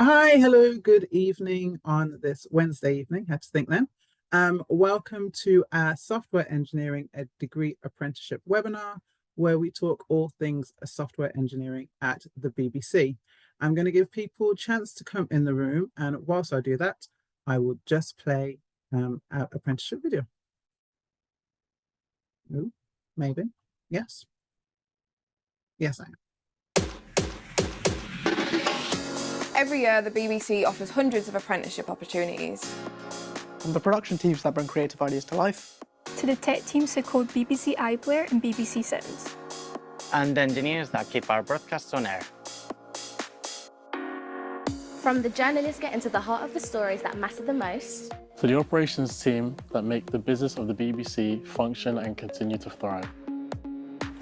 Hi, hello, good evening on this Wednesday evening. Had to think then. Welcome to our software engineering a degree apprenticeship webinar, where we talk all things software engineering at the BBC. I'm going to give people a chance to come in the room, and whilst I do that, I will just play our apprenticeship video. Ooh, maybe. Yes. Yes, I am. Every year, the BBC offers hundreds of apprenticeship opportunities. From the production teams that bring creative ideas to life, to the tech teams who code BBC iPlayer and BBC Sounds, and engineers that keep our broadcasts on air. From the journalists getting to the heart of the stories that matter the most, to the operations team that make the business of the BBC function and continue to thrive.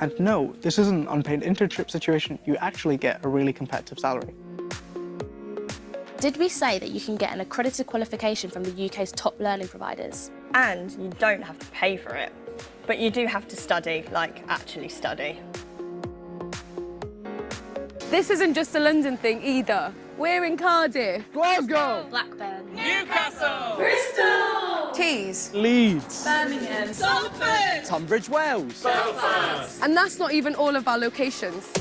And no, this isn't an unpaid internship situation. You actually get a really competitive salary. did we say that you can get an accredited qualification from the UK's top learning providers? And you don't have to pay for it, but you do have to study, like actually study. This isn't just a London thing either. We're in Cardiff, Glasgow, Blackburn, Newcastle, Bristol, Tees, Leeds, Birmingham, Salford, Tunbridge Wells, Belfast. and that's not even all of our locations.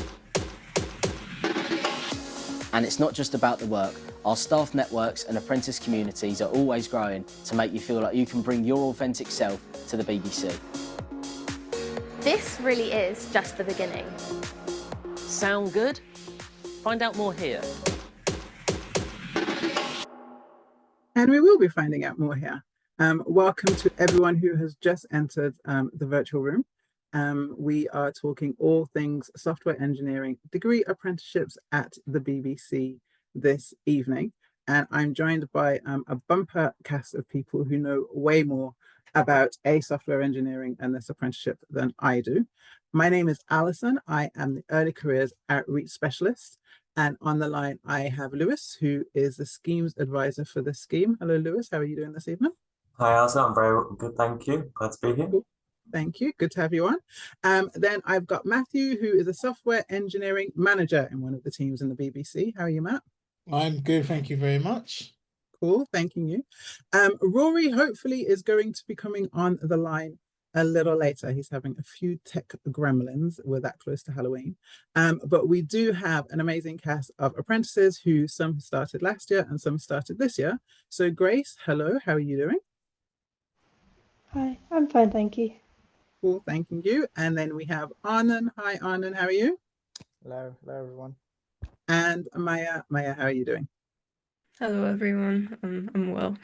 And it's not just about the work. Our staff networks and apprentice communities are always growing to make you feel like you can bring your authentic self to the BBC. This really is just the beginning. Sound good? Find out more here. And we will be finding out more here. Welcome to everyone who has just entered the virtual room. We are talking all things software engineering degree apprenticeships at the BBC this evening. And I'm joined by a bumper cast of people who know way more about software engineering and this apprenticeship than I do. My name is Alison. I am the Early Careers Outreach Specialist. And on the line, I have Lewis, who is the schemes advisor for the scheme. Hello, Lewis. How are you doing this evening? Hi, Alison. I'm very good, thank you. Glad to be here. Cool. Thank you. Good to have you on. Then I've got Matthew, who is a software engineering manager in one of the teams in the BBC. How are you, Matt? I'm good, thank you very much. Cool, thanking you. Rory hopefully is going to be coming on the line a little later. He's having a few tech gremlins. We're that close to Halloween. But we do have an amazing cast of apprentices who some started last year and some started this year. So Grace, hello, how are you doing? Hi, I'm fine, thank you. Cool, thanking you. And then we have Anand. Hi, Anand, how are you? Hello everyone. And Maya. Maya, how are you doing? hello everyone, I'm well.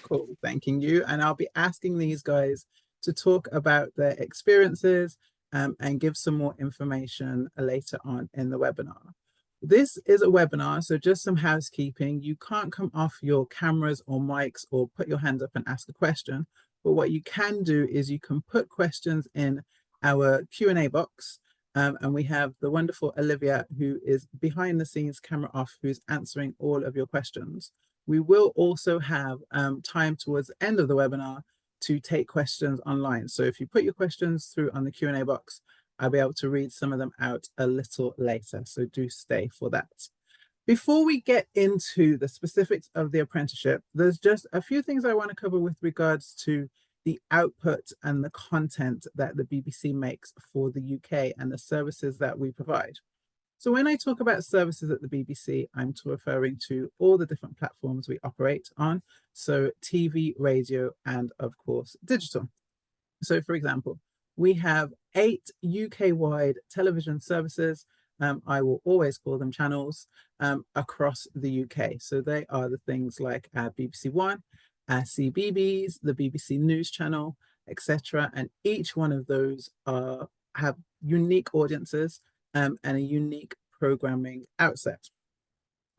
Cool, thanking you. And I'll be asking these guys to talk about their experiences and give some more information later on in the webinar. This is a webinar, so just some housekeeping. You can't come off your cameras or mics or put your hand up and ask a question. But what you can do is you can put questions in our Q&A box. And we have the wonderful Olivia, who is behind the scenes, camera off, who's answering all of your questions. We will also have time towards the end of the webinar to take questions online. So if you put your questions through on the Q&A box, I'll be able to read some of them out a little later. So do stay for that. Before we get into the specifics of the apprenticeship, there's just a few things I want to cover with regards to the output and the content that the BBC makes for the UK and the services that we provide. So when I talk about services at the BBC, I'm referring to all the different platforms we operate on. So TV, radio, and of course, digital. So for example, we have 8 UK-wide television services. I will always call them channels across the UK. So they are the things like BBC One, CBeebies, the BBC News Channel, etc. And each one of those have unique audiences and a unique programming outset.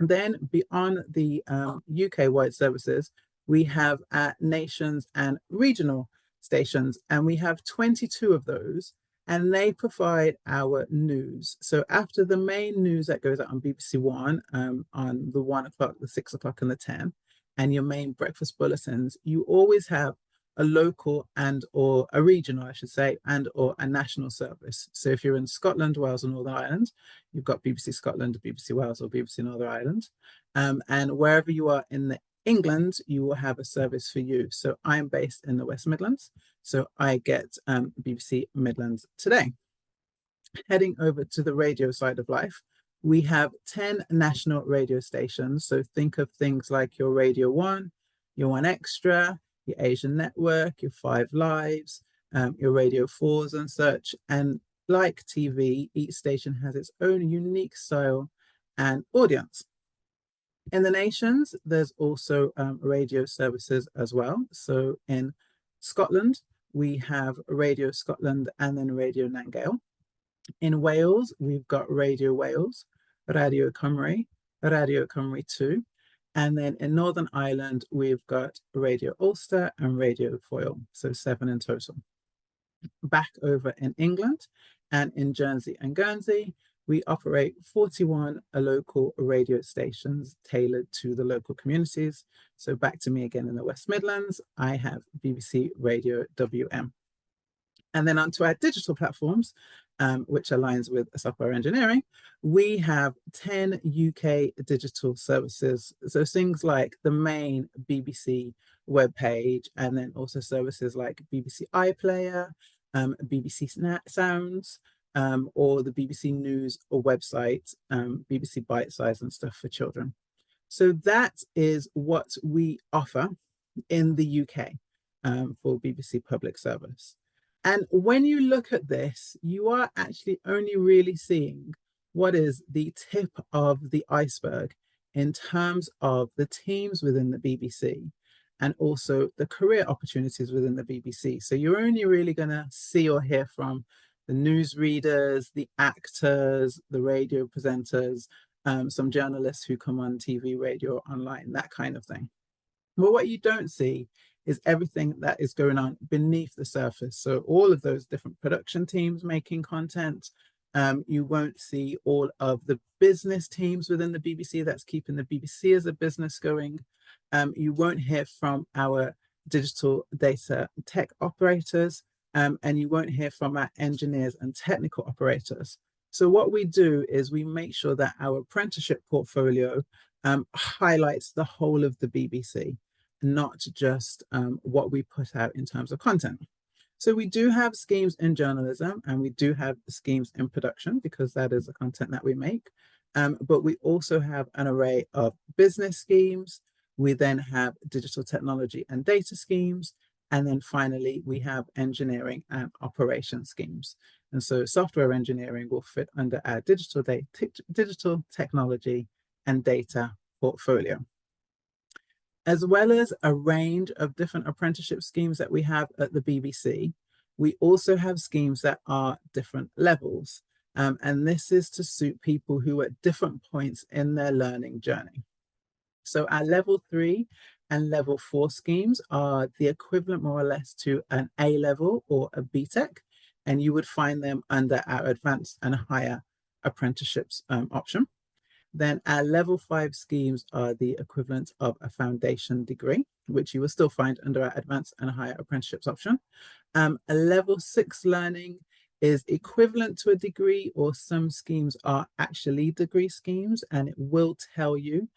Then beyond the UK-wide services, we have nations and regional stations, and we have 22 of those, and they provide our news. So after the main news that goes out on BBC One on the 1 o'clock, the 6 o'clock, and the 10, and your main breakfast bulletins, you always have a local and or a regional, I should say, and or a national service. So if you're in Scotland, Wales, and Northern Ireland, you've got BBC Scotland, BBC Wales, or BBC Northern Ireland. And wherever you are in England, you will have a service for you. So I'm based in the West Midlands, so I get BBC Midlands Today. Heading over to the radio side of life, we have 10 national radio stations. So think of things like your Radio 1, your 1 Extra, your Asian Network, your 5 Lives, your Radio 4s and such. And like TV, each station has its own unique style and audience. In the nations, there's also radio services as well. So in Scotland, we have Radio Scotland and then Radio Nangale. In Wales, we've got Radio Wales, Radio Cymru, Radio Cymru 2. And then in Northern Ireland, we've got Radio Ulster and Radio Foyle, so 7 in total. Back over in England and in Jersey and Guernsey, we operate 41 local radio stations tailored to the local communities. So back to me again in the West Midlands, I have BBC Radio WM. And then onto our digital platforms, which aligns with software engineering, we have 10 UK digital services. So things like the main BBC webpage, and then also services like BBC iPlayer, BBC Sounds, or the BBC News or website, BBC Bite Size and stuff for children. So that is what we offer in the UK for BBC Public Service. And when you look at this, you are actually only really seeing what is the tip of the iceberg in terms of the teams within the BBC and also the career opportunities within the BBC. So you're only really going to see or hear from the newsreaders, the actors, the radio presenters, some journalists who come on TV, radio, online, that kind of thing. But what you don't see is everything that is going on beneath the surface. So all of those different production teams making content. You won't see all of the business teams within the BBC that's keeping the BBC as a business going. You won't hear from our digital data tech operators, and you won't hear from our engineers and technical operators. So what we do is we make sure that our apprenticeship portfolio highlights the whole of the BBC, not just what we put out in terms of content. So we do have schemes in journalism and we do have schemes in production because that is the content that we make. But we also have an array of business schemes. We then have digital technology and data schemes. And then finally, we have engineering and operation schemes. And so software engineering will fit under our digital technology and data portfolio. As well as a range of different apprenticeship schemes that we have at the BBC, we also have schemes that are different levels. And this is to suit people who are at different points in their learning journey. So our level 3 and level 4 schemes are the equivalent more or less to an A level or a BTEC, and you would find them under our advanced and higher apprenticeships option. Then our level 5 schemes are the equivalent of a foundation degree, which you will still find under our advanced and higher apprenticeships option. A level 6 learning is equivalent to a degree, or some schemes are actually degree schemes, and it will tell you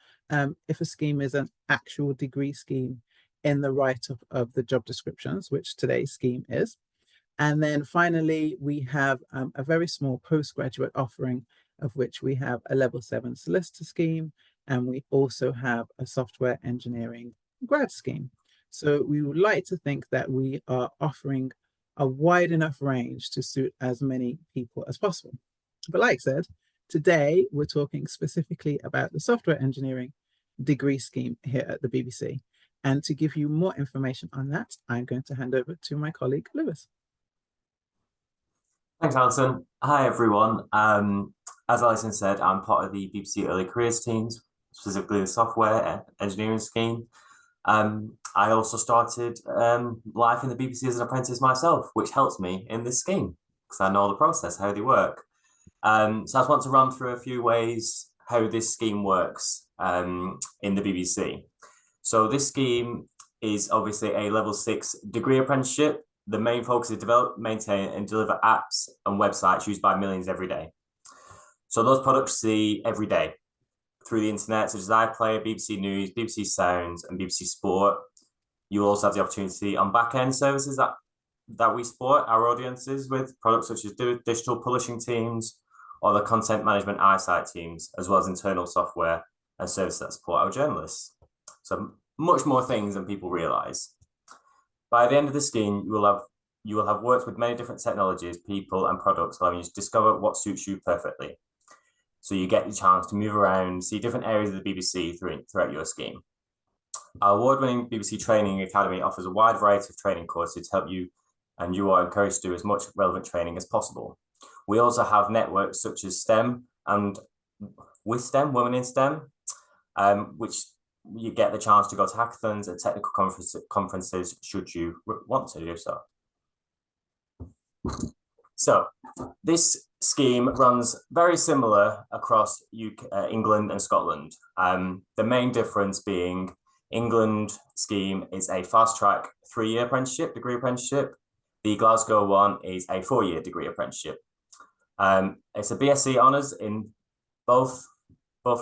if a scheme is an actual degree scheme in the write-up of the job descriptions, which today's scheme is. And then finally, we have a very small postgraduate offering, of which we have a level 7 solicitor scheme, and we also have a software engineering grad scheme. So we would like to think that we are offering a wide enough range to suit as many people as possible. But like I said, today we're talking specifically about the software engineering degree scheme here at the BBC. And to give you more information on that, I'm going to hand over to my colleague, Lewis. Thanks, Alison. Hi, everyone. As Alison said, I'm part of the BBC Early Careers teams, specifically the software engineering scheme. I also started life in the BBC as an apprentice myself, which helps me in this scheme because I know the process, how they work. So I just want to run through a few ways how this scheme works in the BBC. So this scheme is obviously a level 6 degree apprenticeship. The main focus is develop, maintain, and deliver apps and websites used by millions every day. So those products see every day through the internet, such as iPlayer, BBC News, BBC Sounds, and BBC Sport. You also have the opportunity on back-end services that we support our audiences with, products such as digital publishing teams or the content management eyesight teams, as well as internal software and services that support our journalists. So much more things than people realize. By the end of the scheme, you will have worked with many different technologies, people, and products, allowing you to discover what suits you perfectly. So you get the chance to move around, see different areas of the BBC throughout your scheme. Our award-winning BBC Training Academy offers a wide variety of training courses to help you, and you are encouraged to do as much relevant training as possible. We also have networks such as STEM and with STEM, Women in STEM, which you get the chance to go to hackathons and technical conferences should you want to do so. So this scheme runs very similar across England and Scotland. The main difference being England scheme is a fast-track 3-year apprenticeship, degree apprenticeship. The Glasgow one is a 4-year degree apprenticeship. It's a BSc honours in both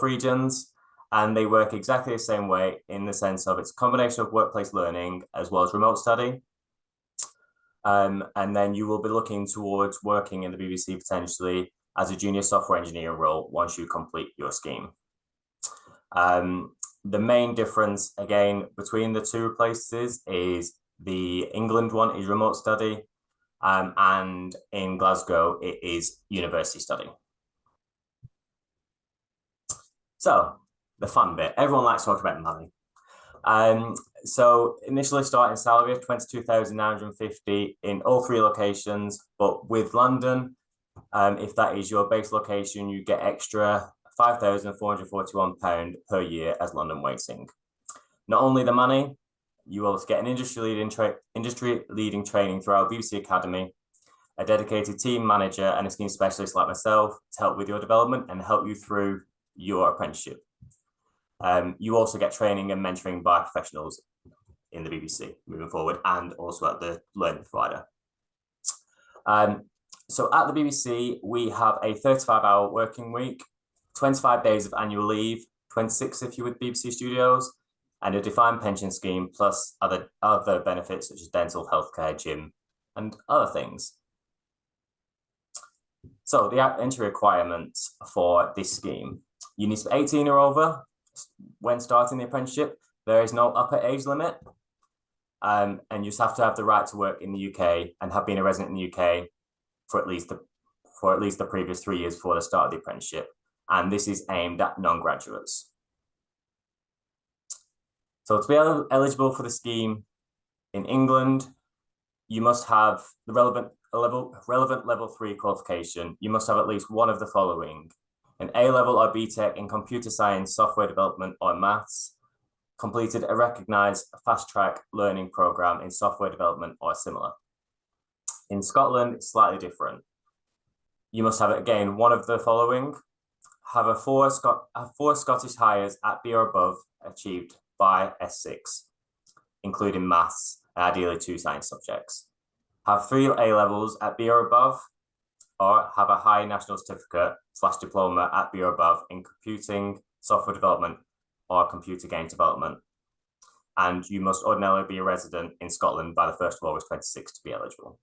regions, and they work exactly the same way in the sense of it's a combination of workplace learning as well as remote study. And then you will be looking towards working in the BBC potentially as a junior software engineer role once you complete your scheme. The main difference, again, between the two places is the England one is remote study, and in Glasgow, it is university study. So, the fun bit. Everyone likes talking about money. So initially starting salary of 22,950 in all 3 locations, but with London, if that is your base location, you get extra £5,441 per year as London waiting. Not only the money, you also get an industry-leading training through our BBC Academy, a dedicated team manager and a scheme specialist like myself to help with your development and help you through your apprenticeship. You also get training and mentoring by professionals in the BBC moving forward and also at the learning provider. So at the BBC, we have a 35-hour working week, 25 days of annual leave, 26 if you're with BBC Studios, and a defined pension scheme, plus other benefits such as dental, healthcare, gym, and other things. So the entry requirements for this scheme, you need to be 18 or over when starting the apprenticeship. There is no upper age limit, and you just have to have the right to work in the UK and have been a resident in the UK for at least the previous 3 years before the start of the apprenticeship. And this is aimed at non-graduates. So to be eligible for the scheme in England, you must have the relevant level 3 qualification. You must have at least one of the following: an A-level or BTEC in computer science, software development, or maths, completed a recognized fast-track learning program in software development or similar. In Scotland, it's slightly different. You must have, again, one of the following: have four Scottish Highers at B or above achieved by S6, including maths, and ideally 2 science subjects. Have 3 A-levels at B or above, or have a high national certificate / diploma at B or above in computing, software development, or computer game development. And you must ordinarily be a resident in Scotland by the 1st of August 26 to be eligible.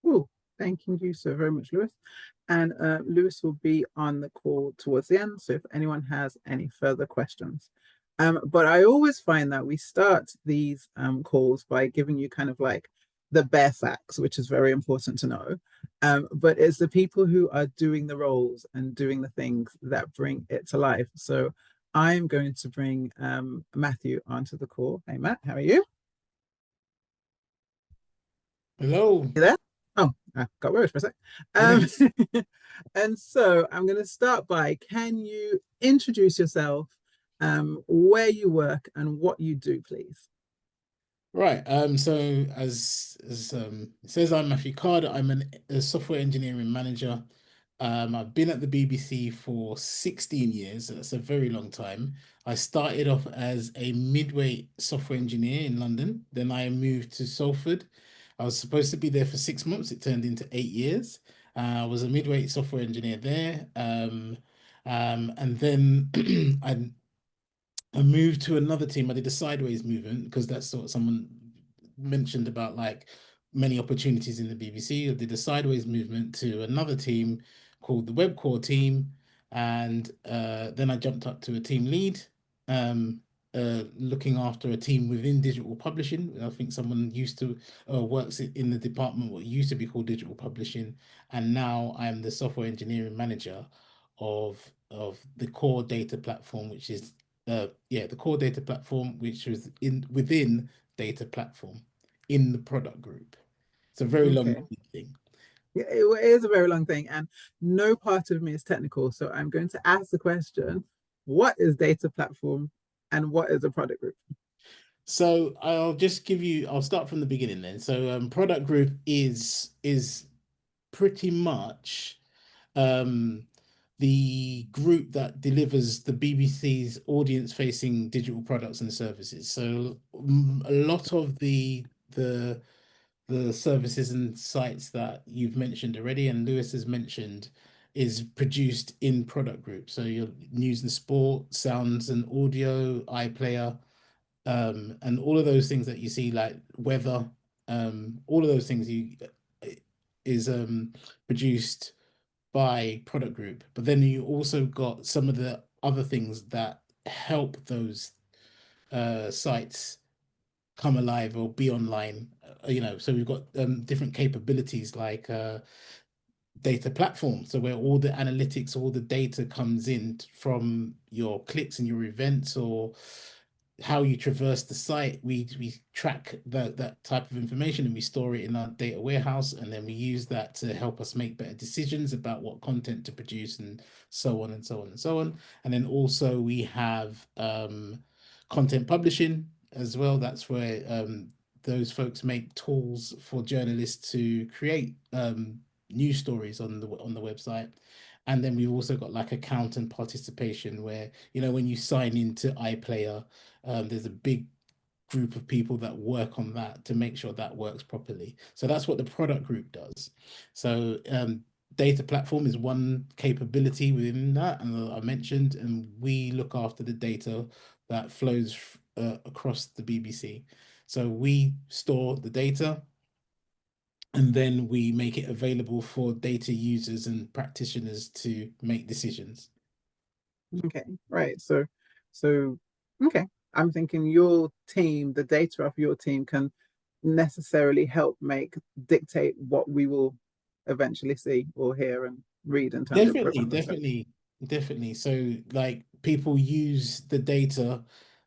Cool. Thank you so very much, Lewis. And Lewis will be on the call towards the end, so if anyone has any further questions. But I always find that we start these calls by giving you kind of like the bare facts, which is very important to know. But it's the people who are doing the roles and doing the things that bring it to life. So I'm going to bring Matthew onto the call. Hey, Matt, how are you? Hello. You there? Oh, I got worried for a sec. And so I'm going to start by, can you introduce yourself, where you work and what you do, please? Right. So as it says, I'm Matthew Card. I'm a software engineering manager I've been at the BBC for 16 years. So that's a very long time. I started off as a midweight software engineer in London. Then I moved to Salford. I was supposed to be there for 6 months. It turned into 8 years. I was a midweight software engineer there. And then I moved to another team. I did a sideways movement because that's what someone mentioned about, like, many opportunities in the BBC. I did a sideways movement to another team called the Web Core team, and then I jumped up to a team lead, looking after a team within digital publishing. I think someone used to works in the department what used to be called digital publishing, and now I am the software engineering manager of the core data platform, which is the core data platform, which was within data platform in the product group. It's a very long Okay. thing. Yeah, it is a very long thing, and no part of me is technical. So I'm going to ask the question, what is data platform and what is a product group? So I'll start from the beginning then. So product group is pretty much the group that delivers the BBC's audience-facing digital products and services. So a lot of the services and sites that you've mentioned already and Lewis has mentioned is produced in product group. So your news and sport, sounds and audio, iPlayer, and all of those things that you see, like weather, all of those things is produced by product group. But then you also got some of the other things that help those sites come alive or be online. So we've got different capabilities like data platform. So where all the analytics, all the data comes in from your clicks and your events or how you traverse the site. We track that type of information and we store it in our data warehouse, and then we use that to help us make better decisions about what content to produce and so on and so on and so on. And then also we have content publishing as well. That's where those folks make tools for journalists to create news stories on the website. And then we've also got like account and participation where, when you sign into iPlayer, there's a big group of people that work on that to make sure that works properly. So that's what the product group does. So data platform is one capability within that, and I mentioned, and we look after the data that flows across the BBC. So we store the data, and then we make it available for data users and practitioners to make decisions. Okay, right. So okay. I'm thinking your team, the data of your team can necessarily help dictate what we will eventually see or hear and read in terms of Definitely, program and stuff. definitely. So like people use the data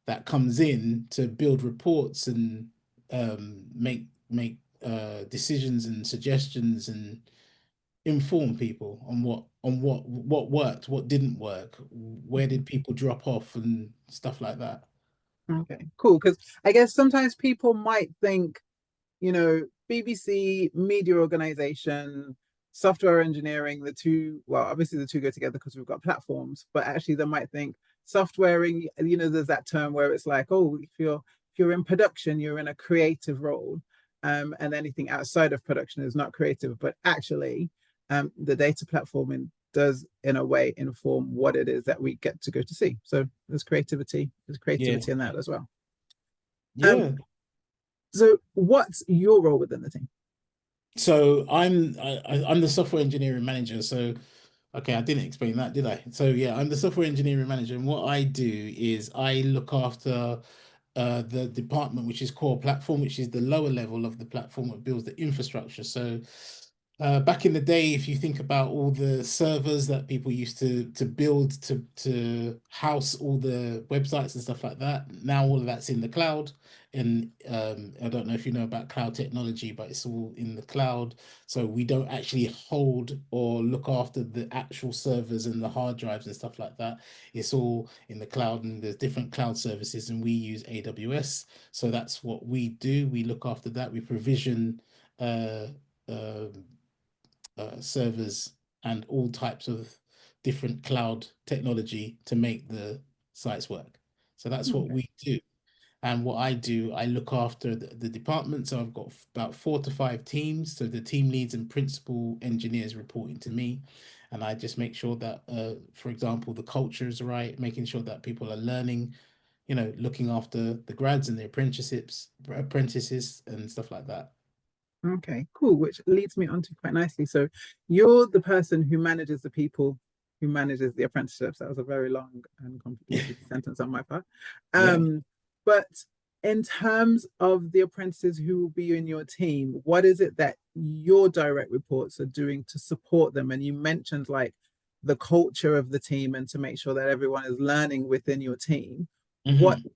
that comes in to build reports and make decisions and suggestions and inform people on what worked, what didn't work, where did people drop off and stuff like that. Okay, cool. Because I guess sometimes people might think, BBC, media organization, software engineering, the two, well, obviously the two go together because we've got platforms, but actually they might think softwaring, there's that term where it's like, oh, if you're in production, you're in a creative role. And anything outside of production is not creative. But actually, the data platforming does in a way inform what it is that we get to go to see. So there's creativity in that as well. Yeah. So what's your role within the team? So I'm the software engineering manager. So okay, I didn't explain that, did I? So yeah, I'm the software engineering manager, and what I do is I look after the department which is core platform, which is the lower level of the platform that builds the infrastructure. So back in the day, if you think about all the servers that people used to build to house all the websites and stuff like that, now all of that's in the cloud. And I don't know if you know about cloud technology, but it's all in the cloud. So we don't actually hold or look after the actual servers and the hard drives and stuff like that. It's all in the cloud, and there's different cloud services, and we use AWS. So that's what we do. We look after that. We provision servers and all types of different cloud technology to make the sites work. So that's what we do. And what I do, I look after the department. So I've got about 4 to 5 teams. So the team leads and principal engineers reporting to me. And I just make sure that, for example, the culture is right, making sure that people are learning, looking after the grads and the apprentices and stuff like that. Okay, cool. Which leads me on to quite nicely. So you're the person who manages the people who manages the apprenticeships. That was a very long and complicated sentence on my part. But in terms of the apprentices who will be in your team, what is it that your direct reports are doing to support them? And you mentioned like the culture of the team and to make sure that everyone is learning within your team.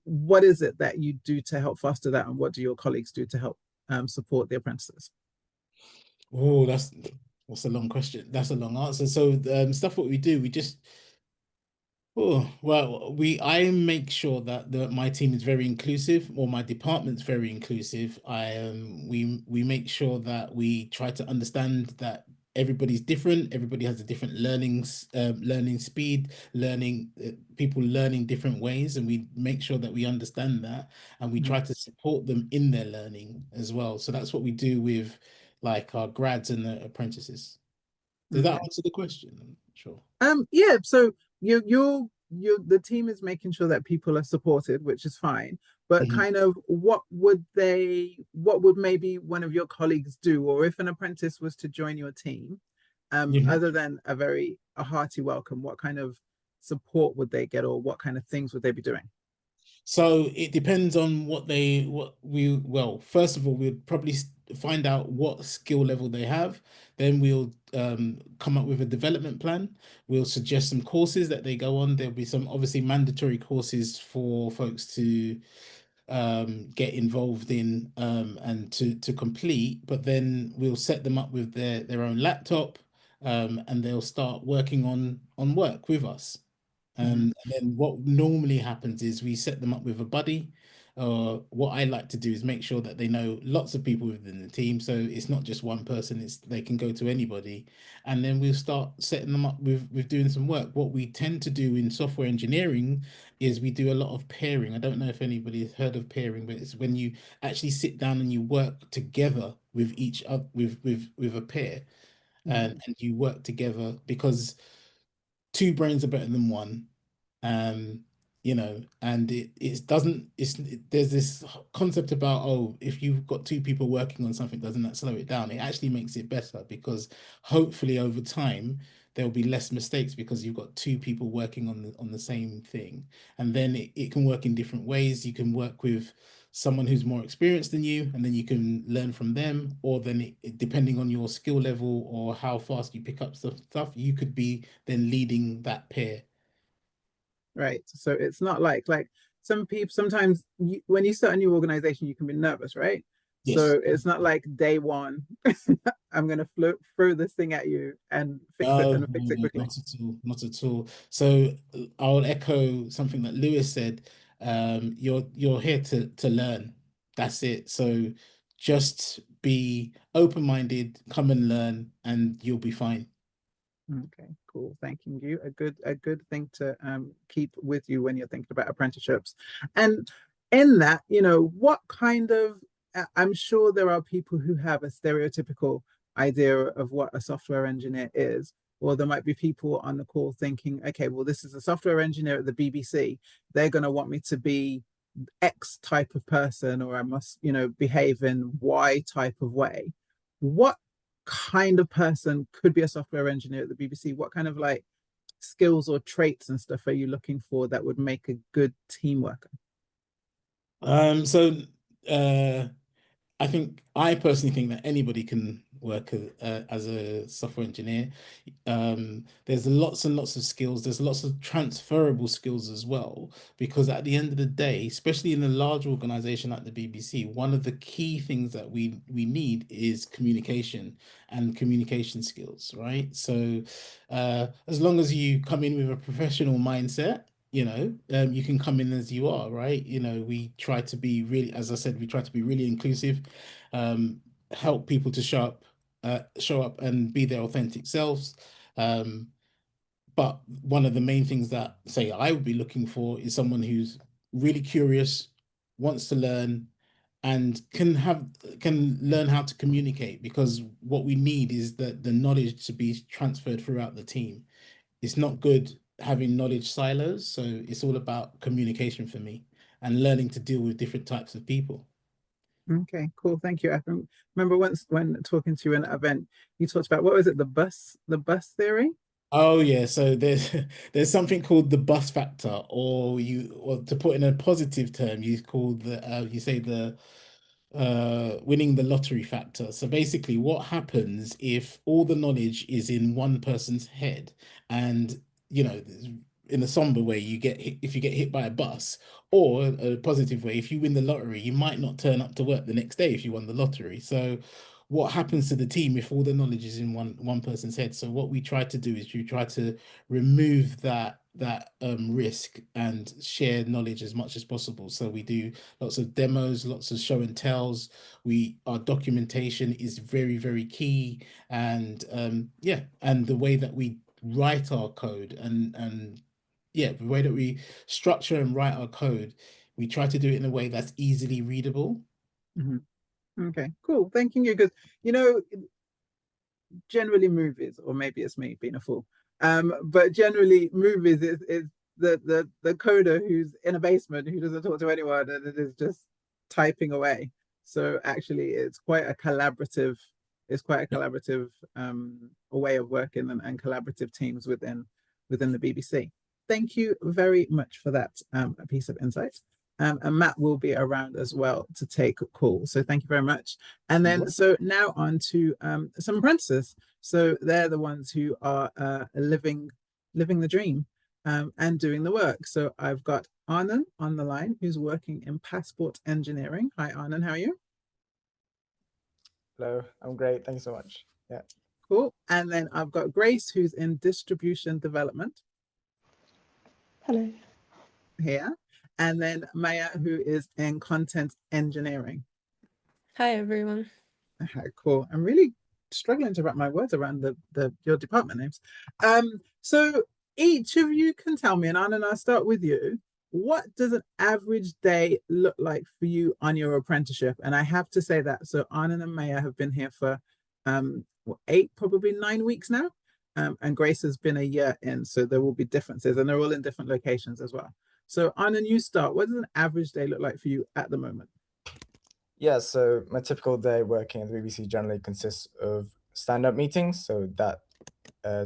What is it that you do to help foster that, and what do your colleagues do to help support the apprentices? Oh, that's a long question. That's a long answer. So stuff what we do, we just I make sure that my team is very inclusive, or my department's very inclusive. We make sure that we try to understand that everybody's different. Everybody has a different learning speed, people learning different ways, and we make sure that we understand that, and we try to support them in their learning as well. So that's what we do with like our grads and the apprentices. Does that answer the question? I'm sure. Yeah, so you're the team is making sure that people are supported, which is fine, but kind of what would maybe one of your colleagues do, or if an apprentice was to join your team, other than a hearty welcome, what kind of support would they get, or what kind of things would they be doing? So it depends on first of all, we'd probably find out what skill level they have. Then we'll come up with a development plan. We'll suggest some courses that they go on. There'll be some obviously mandatory courses for folks to get involved in and to complete, but then we'll set them up with their own laptop, and they'll start working on work with us. And then what normally happens is we set them up with a buddy. What I like to do is make sure that they know lots of people within the team, so it's not just one person, they can go to anybody. And then we'll start setting them up with doing some work. What we tend to do in software engineering is we do a lot of pairing. I don't know if anybody has heard of pairing, but it's when you actually sit down and you work together with each other, with a pair, and you work together, because two brains are better than one. And there's this concept about, oh, if you've got two people working on something, doesn't that slow it down? It actually makes it better, because hopefully over time there'll be less mistakes, because you've got two people working on the same thing. And then it can work in different ways. You can work with someone who's more experienced than you, and then you can learn from them, or then depending on your skill level or how fast you pick up stuff, you could be then leading that pair. Right. So it's not like some people sometimes when you start a new organization, you can be nervous, right? Yes. So it's not like day one, I'm going to throw this thing at you and fix it and fix it quickly. Not at all. Not at all. So I'll echo something that Lewis said. You're here to learn. That's it. So just be open-minded, come and learn, and you'll be fine. Okay, cool. Thanking you. A good thing to keep with you when you're thinking about apprenticeships. And in that, what kind of I'm sure there are people who have a stereotypical idea of what a software engineer is, or there might be people on the call thinking, okay, well, this is a software engineer at the BBC. They're going to want me to be X type of person, or I must, behave in Y type of way. What kind of person could be a software engineer at the BBC? What kind of like skills or traits and stuff are you looking for that would make a good team worker? I personally think that anybody can work as a software engineer. There's lots and lots of skills. There's lots of transferable skills as well, because at the end of the day, especially in a large organization like the BBC, one of the key things that we need is communication and communication skills, right? So as long as you come in with a professional mindset, you can come in as you are, right? We try to be really, as I said, we try to be really inclusive, help people to show up and be their authentic selves. But one of the main things that, say, I would be looking for is someone who's really curious, wants to learn, and can learn how to communicate, because what we need is the knowledge to be transferred throughout the team. It's not good having knowledge silos, so it's all about communication for me and learning to deal with different types of people. Okay, cool. Thank you. I remember once when talking to you in an event, you talked about, what was it, the bus theory? Oh yeah, so there's something called the bus factor, or to put in a positive term, you say the winning the lottery factor. So basically, what happens if all the knowledge is in one person's head, and you know, in a somber way, you get hit if you get hit by a bus, or a positive way, if you win the lottery, you might not turn up to work the next day if you won the lottery. So what happens to the team if all the knowledge is in one person's head? So what we try to do is we try to remove that risk and share knowledge as much as possible. So we do lots of demos, lots of show and tells. Our documentation is very, very key. And yeah, and the way that we write our code and yeah, the way that we structure and write our code, we try to do it in a way that's easily readable. Mhm. Okay, cool. Thanking you, because you know, generally movies, or maybe it's me being a fool, but generally movies is the coder who's in a basement, who doesn't talk to anyone and it is just typing away. So actually it's quite a collaborative way of working, and collaborative teams within the BBC. Thank you very much for that piece of insight. And Matt will be around as well to take calls. So thank you very much. And then, so now on to some apprentices. So they're the ones who are living the dream and doing the work. So I've got Anand on the line, who's working in passport engineering. Hi, Anand, how are you? Hello, I'm great. Thank you so much. Yeah. Cool. And then I've got Grace, who's in distribution development. Hello. Here. And then Maya, who is in content engineering. Hi, everyone. Okay, cool. I'm really struggling to wrap my words around your department names. So each of you can tell me, and Anna, I'll start with you. What does an average day look like for you on your apprenticeship? And I have to say that, so Anna and Maya have been here for 8, probably 9 weeks now. And Grace has been a year in, so there will be differences, and they're all in different locations as well. So Anna, you start. What does an average day look like for you at the moment? Yeah, so my typical day working at the BBC generally consists of stand-up meetings. So that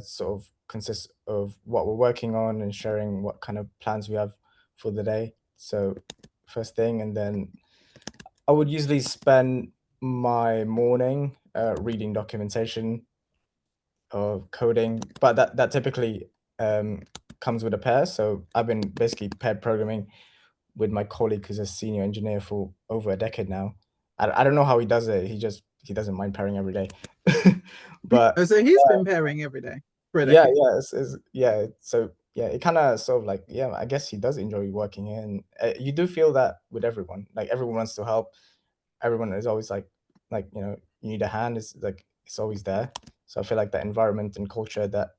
sort of consists of what we're working on and sharing what kind of plans we have for the day. So first thing, and then I would usually spend my morning reading documentation or coding, but that typically comes with a pair. So I've been basically pair programming with my colleague who's a senior engineer for over a decade now. I don't know how he does it. He doesn't mind pairing every day. But Oh, so he's been pairing every day for a yeah, decade. yeah. So yeah, it kind of sort of like, yeah, I guess he does enjoy working here, and you do feel that with everyone. Like everyone wants to help. Everyone is always like you need a hand. It's like it's always there. So I feel like that environment and culture that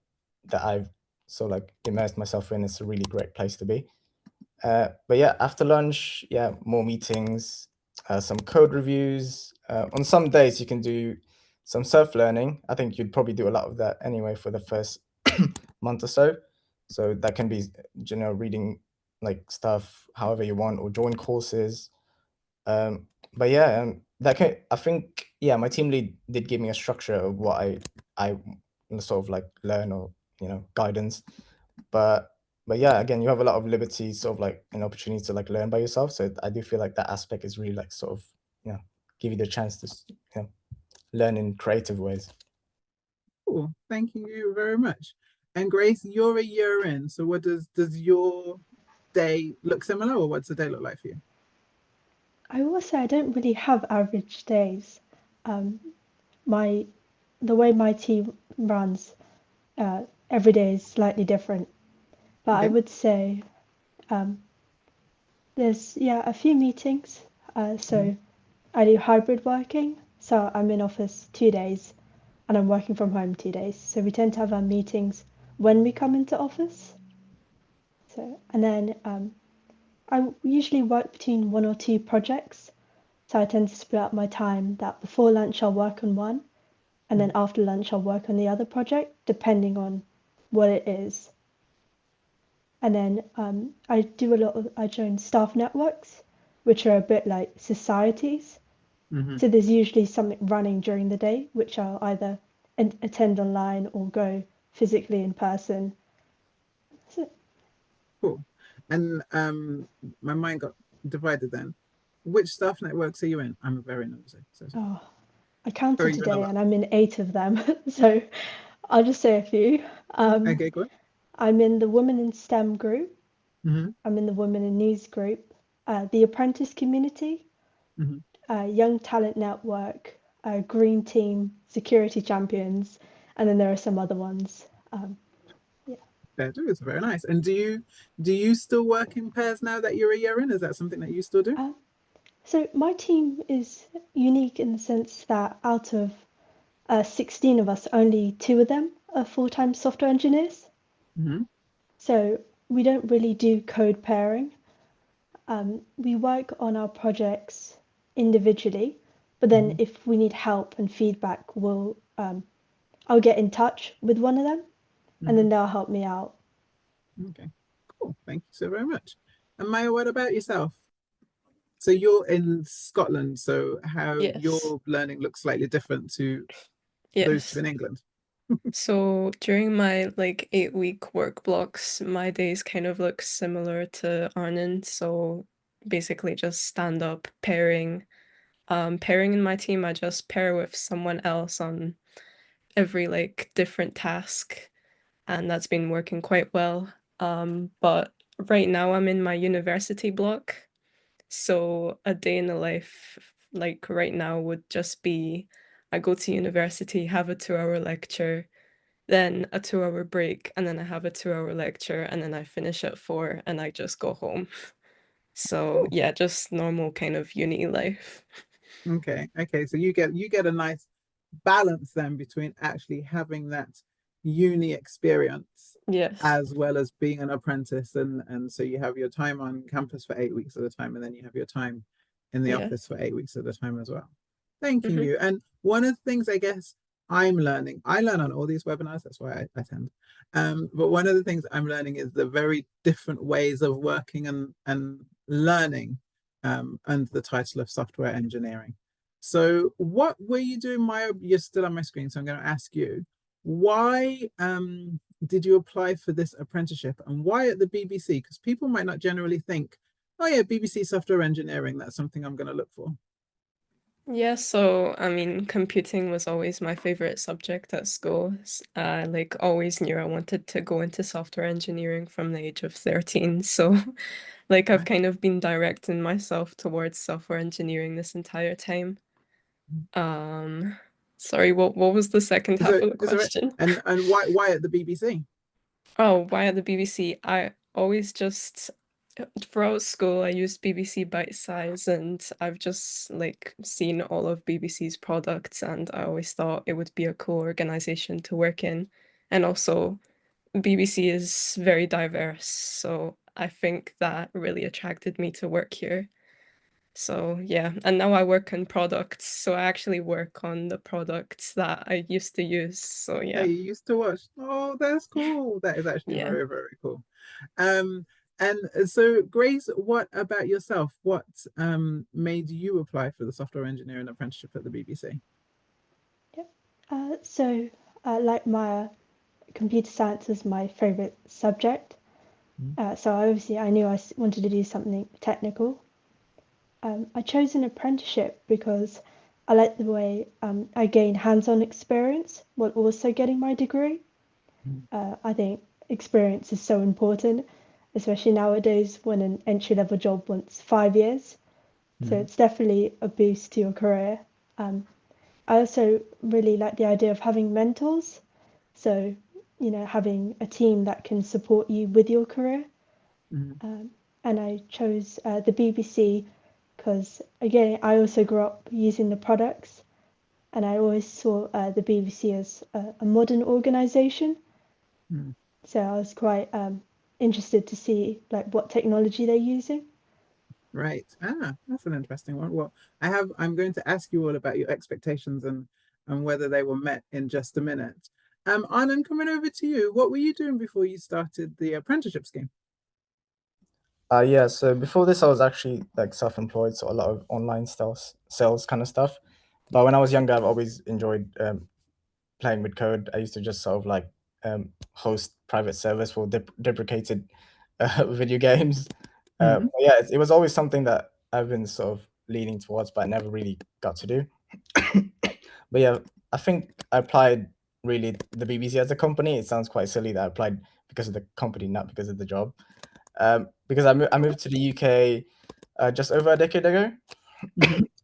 I've sort of like immersed myself in is a really great place to be. But yeah, after lunch, yeah, more meetings, some code reviews. On some days you can do some self-learning. I think you'd probably do a lot of that anyway for the first month or so. So that can be, reading like stuff however you want or join courses. But yeah, I think, yeah, my team lead did give me a structure of what I sort of like learn, or guidance. But yeah, again, you have a lot of liberty, sort of like an opportunity to like learn by yourself. So I do feel like that aspect is really like sort of give you the chance to learn in creative ways. Cool. Thank you very much. And Grace, you're a year in, so what does your day look similar, or what's the day look like for you? I will say I don't really have average days. My the way my team runs, every day is slightly different. But I Okay. would say there's a few meetings. So I do hybrid working. So I'm in office 2 days, and I'm working from home 2 days. So we tend to have our meetings when we come into office. So, and then I usually work between 1 or 2 projects. So I tend to split up my time that before lunch I'll work on one, and then after lunch I'll work on the other project, depending on what it is. And then I join staff networks, which are a bit like societies. So there's usually something running during the day, which I'll either attend online or go physically in person. That's it. Cool. And my mind got divided then. Which staff networks are you in? I'm very nosy. So, Oh, I are counted you in a today lot? and I'm in 8 of them. So I'll just say a few. Okay, good. I'm in the Women in STEM group. Mm-hmm. I'm in the Women in News group, the Apprentice community, Young Talent Network, Green Team, Security Champions, and then there are some other ones. Yeah. That is very nice. And do you still work in pairs now that you're a year in? Is that something that you still do? So my team is unique in the sense that out of 16 of us, only 2 of them are full-time software engineers. Mm-hmm. So we don't really do code pairing. We work on our projects individually, but then if we need help and feedback, I'll get in touch with one of them, and then they'll help me out. Okay, cool. Thank you so very much. And Maya, what about yourself? So you're in Scotland, so how your learning looks slightly different to those two Yes. in England. So during my like 8-week work blocks, my days kind of look similar to Arnon. So basically just stand up pairing. Pairing in my team, I just pair with someone else on every like different task, and that's been working quite well. But right now I'm in my university block. So a day in the life, like right now, would just be I go to university, have a 2-hour lecture, then a 2-hour break, and then I have a 2-hour lecture, and then I finish at 4 and I just go home. So yeah, just normal kind of uni life. Okay, okay. So you get a nice balance then between actually having that uni experience Yes. as well as being an apprentice, and so you have your time on campus for 8 weeks at a time, and then you have your time in the Yeah. office for 8 weeks at a time as well. Thanking Mhm. you. And one of the things I guess I'm learning, I learn on all these webinars, that's why I attend. But one of the things I'm learning is the very different ways of working and learning under the title of software engineering. So what were you doing, Maya? You're still on my screen, so I'm going to ask you, why did you apply for this apprenticeship and why at the BBC? Because people might not generally think, oh yeah, BBC software engineering, that's something I'm going to look for. Yeah, so I mean, computing was always my favorite subject at school. I like always knew I wanted to go into software engineering from the age of 13. So like I've kind of been directing myself towards software engineering this entire time. Sorry, what was the second half of the Is there question? and why at the BBC? Oh, why at the BBC? I always just throughout school I used BBC Bite Size, and I've just like seen all of BBC's products, and I always thought it would be a cool organization to work in. And also BBC is very diverse, so I think that really attracted me to work here. So yeah, and now I work on products, so I actually work on the products that I used to use. So Hey, yeah. you used to watch. Oh, that's cool. That is actually Yeah. very, very cool. Um, and so Grace, what about yourself? What made you apply for the software engineering apprenticeship at the BBC? Like Maya, computer science is my favorite subject. So obviously I knew wanted to do something technical. I chose an apprenticeship because I like the way I gain hands-on experience while also getting my degree. I think experience is so important, especially nowadays when an entry-level job wants 5 years. So it's definitely a boost to your career. I also really like the idea of having mentors. So, having a team that can support you with your career. And I chose the BBC because, again, I also grew up using the products. and I always saw the BBC as a modern organisation. Mm. So I was quite interested to see like what technology they're using. Right. That's an interesting one. Well, I'm going to ask you all about your expectations and whether they were met in just a minute. Anand, coming over to you, what were you doing before you started the apprenticeship scheme? Yeah, so before this, I was actually like self-employed, so a lot of online sales kind of stuff. But when I was younger, I've always enjoyed playing with code. I used to just sort of like host private servers for deprecated video games. But yeah, it was always something that I've been sort of leaning towards, but I never really got to do. But yeah, I think I applied really the BBC as a company. It sounds quite silly that I applied because of the company, not because of the job. Because I moved to the UK just over a decade ago.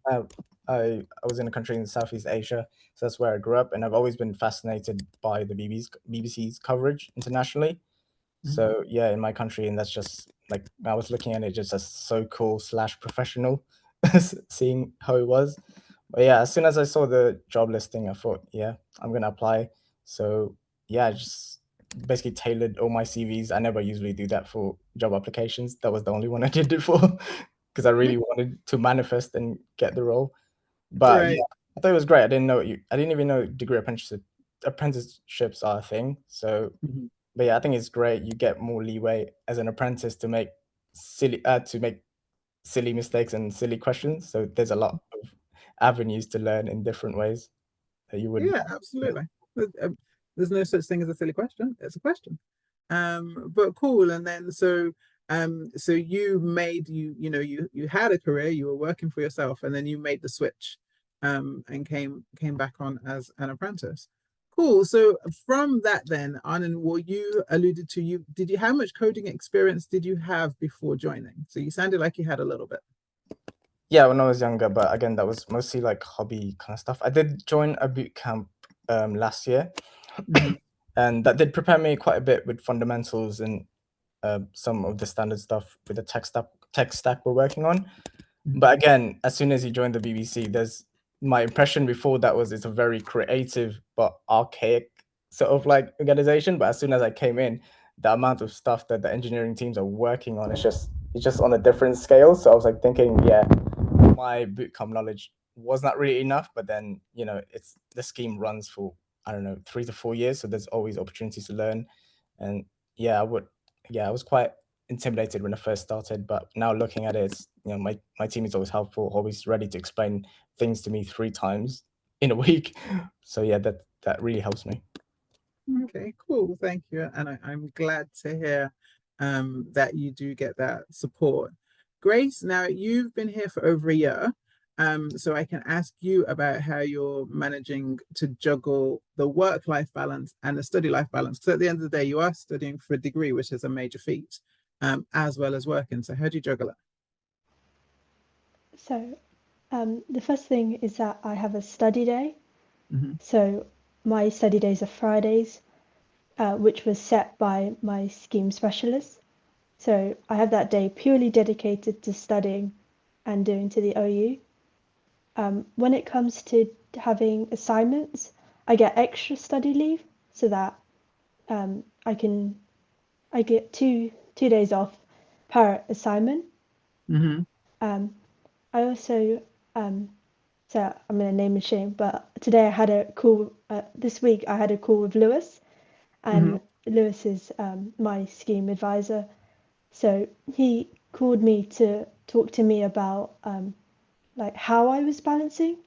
uh, I was in a country in Southeast Asia, so that's where I grew up, and I've always been fascinated by the BBC's coverage internationally. So yeah, in my country, and that's just like I was looking at it just as so cool slash professional, seeing how it was. But yeah, as soon as I saw the job listing, I thought, yeah, I'm gonna apply. So yeah, I just basically tailored all my CVs. I never usually do that for job applications. That was the only one I did it for because I really wanted to manifest and get the role. But Right. yeah, I thought it was great. I didn't even know degree apprenticeships are a thing. So but yeah, I think it's great. You get more leeway as an apprentice to make silly mistakes and silly questions. So there's a lot of avenues to learn in different ways that you wouldn't. Yeah, absolutely. There's no such thing as a silly question. It's a question. But cool. And then so you made you had a career, you were working for yourself, and then you made the switch, and came back on as an apprentice. Cool. So from that then, Anand, what you alluded to, how much coding experience did you have before joining? So you sounded like you had a little bit. Yeah, when I was younger, but again, that was mostly like hobby kind of stuff. I did join a boot camp last year, and that did prepare me quite a bit with fundamentals and some of the standard stuff with the tech stack we're working on. But again, as soon as you join the BBC, there's my impression before that was it's a very creative but archaic sort of like organization. But as soon as I came in, the amount of stuff that the engineering teams are working on it's just on a different scale. So I was like thinking, yeah, my bootcamp knowledge was not really enough. But then it's the scheme runs for I don't know 3 to 4 years, so there's always opportunities to learn. And yeah, I was quite intimidated when I first started, but now looking at it, it's, my team is always helpful, always ready to explain things to me 3 times in a week. So yeah, that really helps me. Okay, cool. Thank you. And I'm glad to hear that you do get that support. Grace, now you've been here for over a year. So I can ask you about how you're managing to juggle the work-life balance and the study-life balance. Because at the end of the day, you are studying for a degree, which is a major feat, as well as working. So how do you juggle it? So the first thing is that I have a study day. Mhm. So my study days are Fridays, which was set by my scheme specialist. So I have that day purely dedicated to studying and doing to the OU. When it comes to having assignments, I get extra study leave so that I get two days off per assignment. I also so I'm gonna name and shame, but today I had a call. This week I had a call with Lewis, and Lewis is my scheme advisor. So he called me to talk to me about like how I was balancing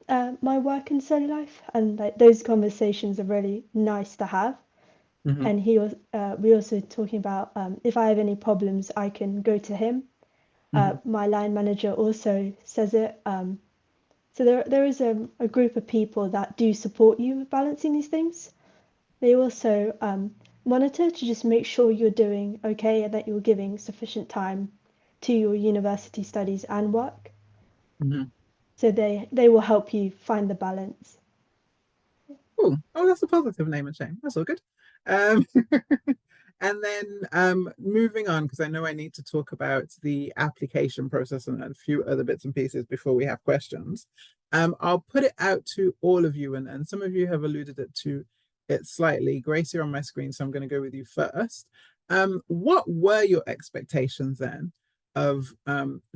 my work and study life, and like those conversations are really nice to have. And he was we also talking about if I have any problems, I can go to him. My line manager also says it. So there is a group of people that do support you with balancing these things. They also monitor to just make sure you're doing okay and that you're giving sufficient time to your university studies and work. So they will help you find the balance. Cool. Oh, that's a positive name and shame. That's all good. And then moving on, because I know I need to talk about the application process and a few other bits and pieces before we have questions. I'll put it out to all of you, and some of you have alluded to it slightly. Grace, you're on my screen, so I'm going to go with you first. What were your expectations then of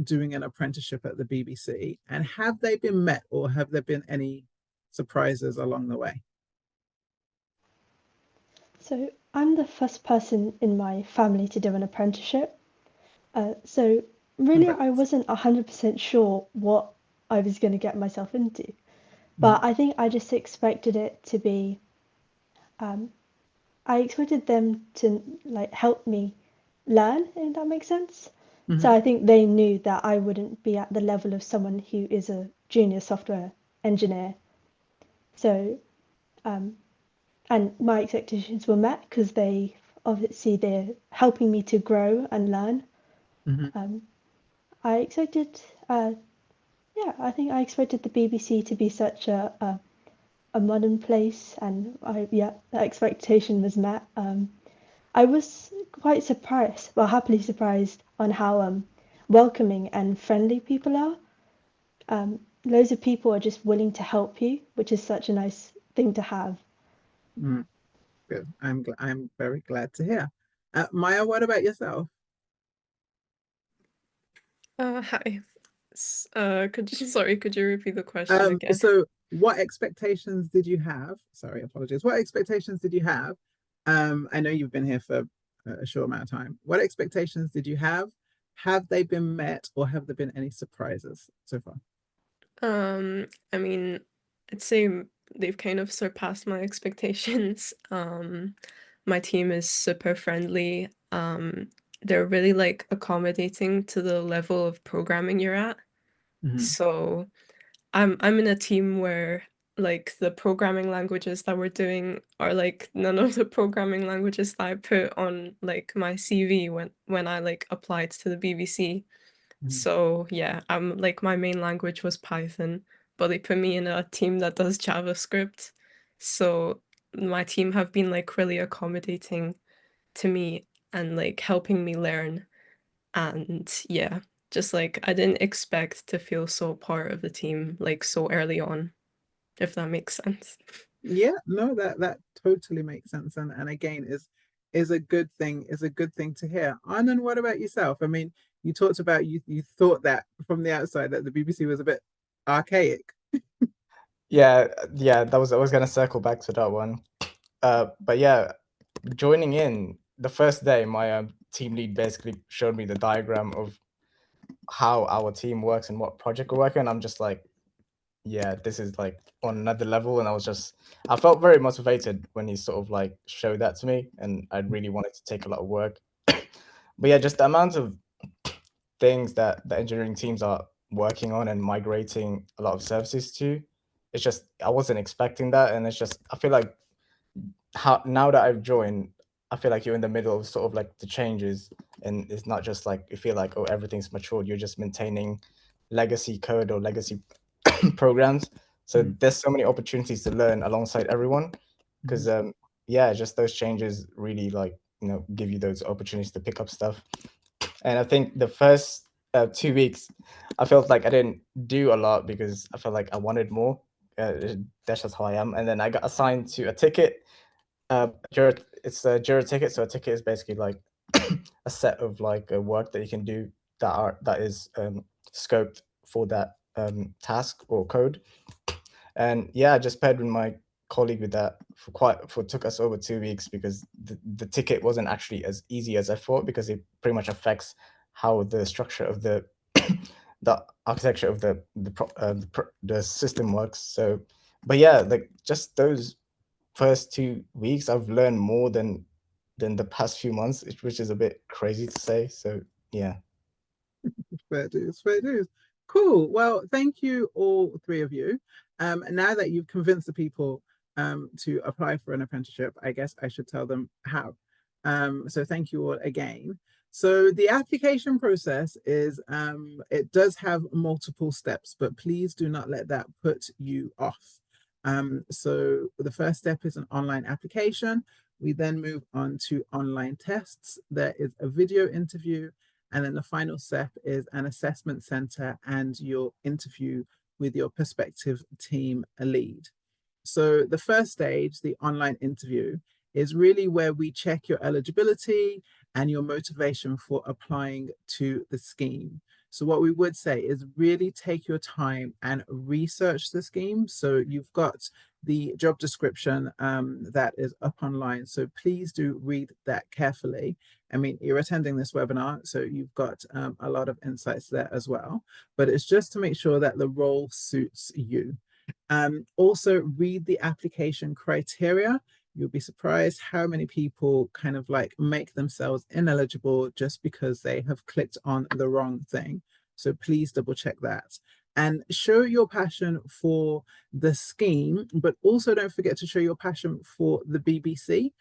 doing an apprenticeship at the BBC, and have they been met, or have there been any surprises along the way? So I'm the first person in my family to do an apprenticeship. So really, I wasn't 100% sure what I was going to get myself into. But I think I just expected it to be, I expected them to like help me learn, if that makes sense. So I think they knew that I wouldn't be at the level of someone who is a junior software engineer. So, and my expectations were met because they obviously they're helping me to grow and learn. I expected, yeah, I think I expected the BBC to be such a modern place, and yeah, that expectation was met. I was quite surprised, well, happily surprised on how welcoming and friendly people are. Loads of people are just willing to help you, which is such a nice thing to have. Good. I'm very glad to hear. Maya, what about yourself? Hi. Could you repeat the question again? So what expectations did you have? Sorry, apologies. What expectations did you have? I know you've been here for a short amount of time. What expectations did you have? Have they been met, or have there been any surprises so far? I mean, I'd say they've kind of surpassed my expectations. My team is super friendly. They're really like accommodating to the level of programming you're at. So I'm in a team where like the programming languages that we're doing are like none of the programming languages that I put on like my CV when I like applied to the BBC. So yeah, like my main language was Python, but they put me in a team that does JavaScript. So my team have been like really accommodating to me and like helping me learn. And yeah, just like I didn't expect to feel so part of the team like so early on, if that makes sense. Yeah, no, that totally makes sense, and again is a good thing, to hear. Anand, what about yourself? I mean, you talked about you thought that from the outside that the BBC was a bit archaic. Yeah, that was I was gonna circle back to that one. But yeah, joining in the first day, my team lead basically showed me the diagram of how our team works and what project we're working on. I'm just like, yeah, this is like on another level. And I felt very motivated when he sort of like showed that to me, and I really wanted to take a lot of work. But yeah, just the amount of things that the engineering teams are working on and migrating a lot of services to, it's just I wasn't expecting that, and it's just I feel like how now that I've joined, I feel like you're in the middle of sort of like the changes, and it's not just like you feel like, oh, everything's matured. You're just maintaining legacy code or legacy programs. So there's so many opportunities to learn alongside everyone, because yeah, just those changes really like give you those opportunities to pick up stuff. And I think the first 2 weeks, I felt like I didn't do a lot because I felt like I wanted more. That's just how I am. And then I got assigned to a ticket. It's a Jira ticket. So a ticket is basically like a set of like work that you can do that is scoped for that task or code. And yeah, I just paired with my colleague with that for took us over 2 weeks, because the ticket wasn't actually as easy as I thought, because it pretty much affects how the structure of the the architecture of the system works. So, but yeah, like just those first 2 weeks, I've learned more than the past few months, which is a bit crazy to say. So yeah. Fair dues, fair dues. Cool. Well, thank you all three of you. Now that you've convinced the people to apply for an apprenticeship, I guess I should tell them how. So thank you all again. So the application process is, it does have multiple steps, but please do not let that put you off. So the first step is an online application, We then move on to online tests. There is a video interview, and then the final step is an assessment center and your interview with your prospective team lead. So the first stage, the online interview, is really where we check your eligibility and your motivation for applying to the scheme. So what we would say is really take your time and research the scheme. So you've got the job description that is up online. So please do read that carefully. I mean, you're attending this webinar, so you've got a lot of insights there as well, but it's just to make sure that the role suits you. Also read the application criteria. You'll be surprised how many people kind of like make themselves ineligible just because they have clicked on the wrong thing. So please double check that. And show your passion for the scheme, but also don't forget to show your passion for the BBC.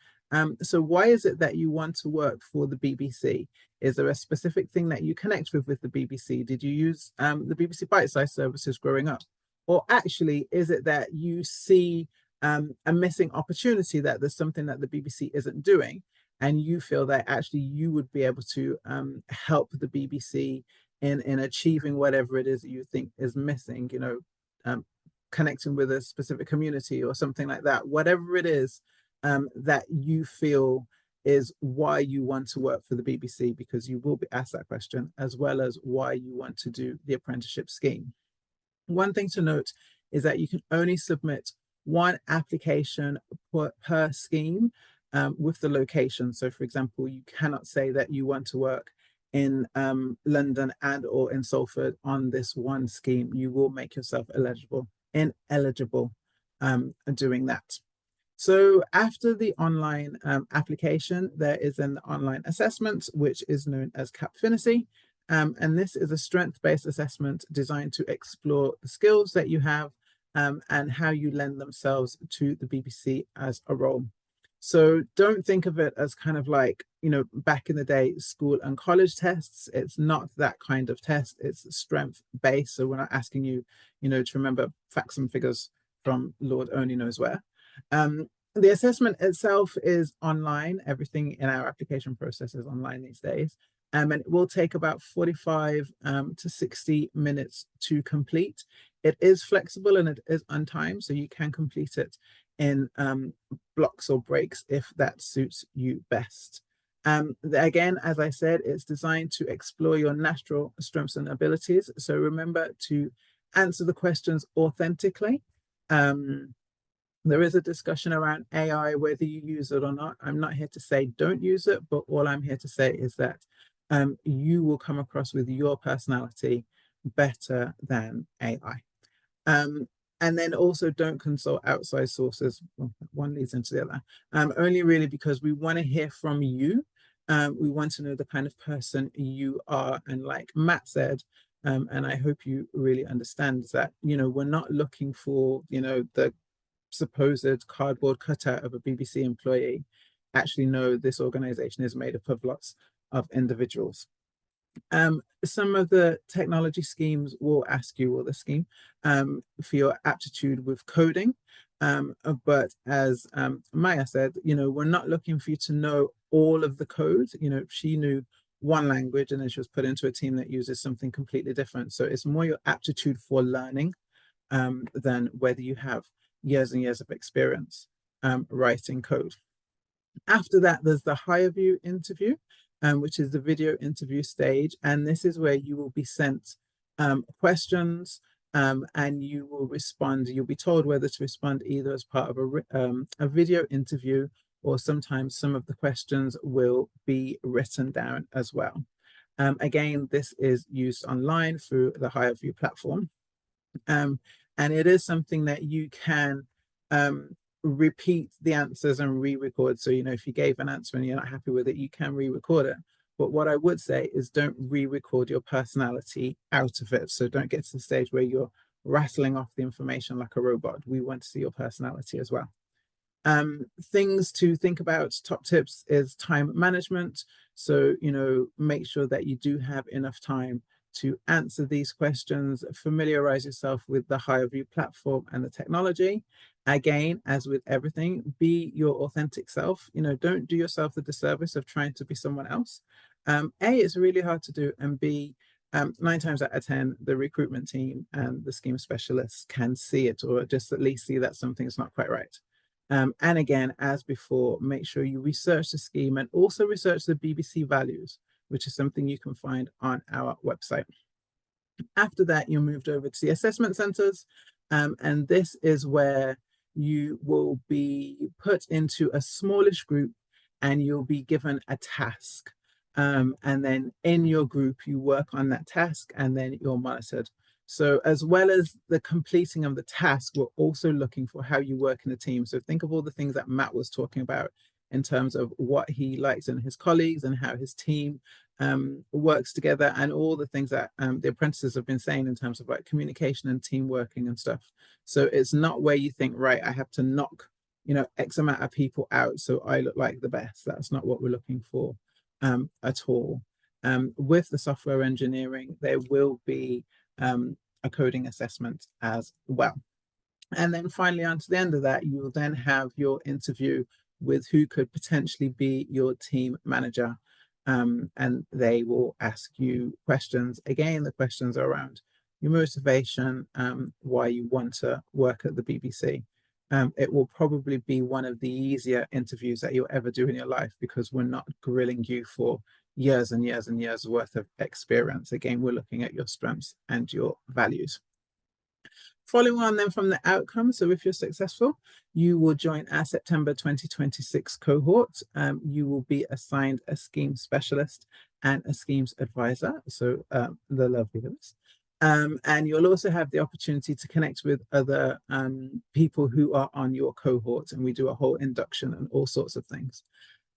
So why is it that you want to work for the BBC? Is there a specific thing that you connect with the BBC? Did you use the BBC bite-sized services growing up? Or actually, is it that you see a missing opportunity, that there's something that the BBC isn't doing, and you feel that actually you would be able to help the BBC in achieving whatever it is that you think is missing, you know, connecting with a specific community or something like that, whatever it is that you feel is why you want to work for the BBC, because you will be asked that question, as well as why you want to do the apprenticeship scheme. One thing to note is that you can only submit one application per scheme with the location. So for example, you cannot say that you want to work in London and or in Salford on this one scheme. You will make yourself ineligible doing that. So after the online application, there is an online assessment, which is known as Capfinity. And this is a strength-based assessment designed to explore the skills that you have and how you lend themselves to the BBC as a role. So don't think of it as kind of like, you know, back in the day, school and college tests. It's not that kind of test. It's strength-based. So we're not asking you, you know, to remember facts and figures from Lord only knows where. The assessment itself is online. Everything in our application process is online these days. And it will take about 45 to 60 minutes to complete. It is flexible and it is untimed, so you can complete it in blocks or breaks if that suits you best. Again, as I said, it's designed to explore your natural strengths and abilities. So remember to answer the questions authentically. There is a discussion around AI, whether you use it or not. I'm not here to say don't use it, but all I'm here to say is that you will come across with your personality better than AI. And then also don't consult outside sources. Well, one leads into the other. Only really because we want to hear from you. We want to know the kind of person you are. And like Matt said, and I hope you really understand that, you know, we're not looking for, you know, the supposed cardboard cutout of a BBC employee. Actually, no, this organization is made up of lots of individuals. Some of the technology schemes will ask you, or the scheme, for your aptitude with coding. But as Maya said, you know, we're not looking for you to know all of the code. You know, she knew one language and then she was put into a team that uses something completely different. So it's more your aptitude for learning than whether you have years and years of experience writing code. After that, there's the higher view interview, which is the video interview stage. And this is where you will be sent questions and you will respond. You'll be told whether to respond either as part of a video interview, or sometimes some of the questions will be written down as well. Again, this is used online through the higher view platform. And it is something that you can repeat the answers and re-record. So, you know, if you gave an answer and you're not happy with it, you can re-record it. But what I would say is don't re-record your personality out of it. So don't get to the stage where you're rattling off the information like a robot. We want to see your personality as well. Things to think about, top tips, is time management. So, you know, make sure that you do have enough time to answer these questions, familiarize yourself with the higher view platform and the technology. Again, as with everything, be your authentic self. You know, don't do yourself the disservice of trying to be someone else. A, it's really hard to do, and B, 9 times out of 10, the recruitment team and the scheme specialists can see it, or just at least see that something's not quite right. And again, as before, make sure you research the scheme and also research the BBC values, which is something you can find on our website. After that, you're moved over to the assessment centers, and this is where you will be put into a smallish group and you'll be given a task. And then in your group, you work on that task and then you're monitored. So as well as the completing of the task, we're also looking for how you work in a team. So think of all the things that Matt was talking about in terms of what he likes in his colleagues and how his team works together, and all the things that the apprentices have been saying in terms of like communication and team working and stuff. So it's not where you think, right, I have to knock, you know, X amount of people out so I look like the best. That's not what we're looking for at all. With the software engineering, there will be a coding assessment as well. And then finally, on to the end of that, you will then have your interview with who could potentially be your team manager. And they will ask you questions. Again, the questions are around your motivation, why you want to work at the BBC. It will probably be one of the easier interviews that you'll ever do in your life, because we're not grilling you for years and years and years worth of experience. Again, we're looking at your strengths and your values. Following on then from the outcome, so if you're successful, you will join our September 2026 cohort. You will be assigned a scheme specialist and a schemes advisor, so the lovely Lewis. And you'll also have the opportunity to connect with other people who are on your cohort, and we do a whole induction and all sorts of things.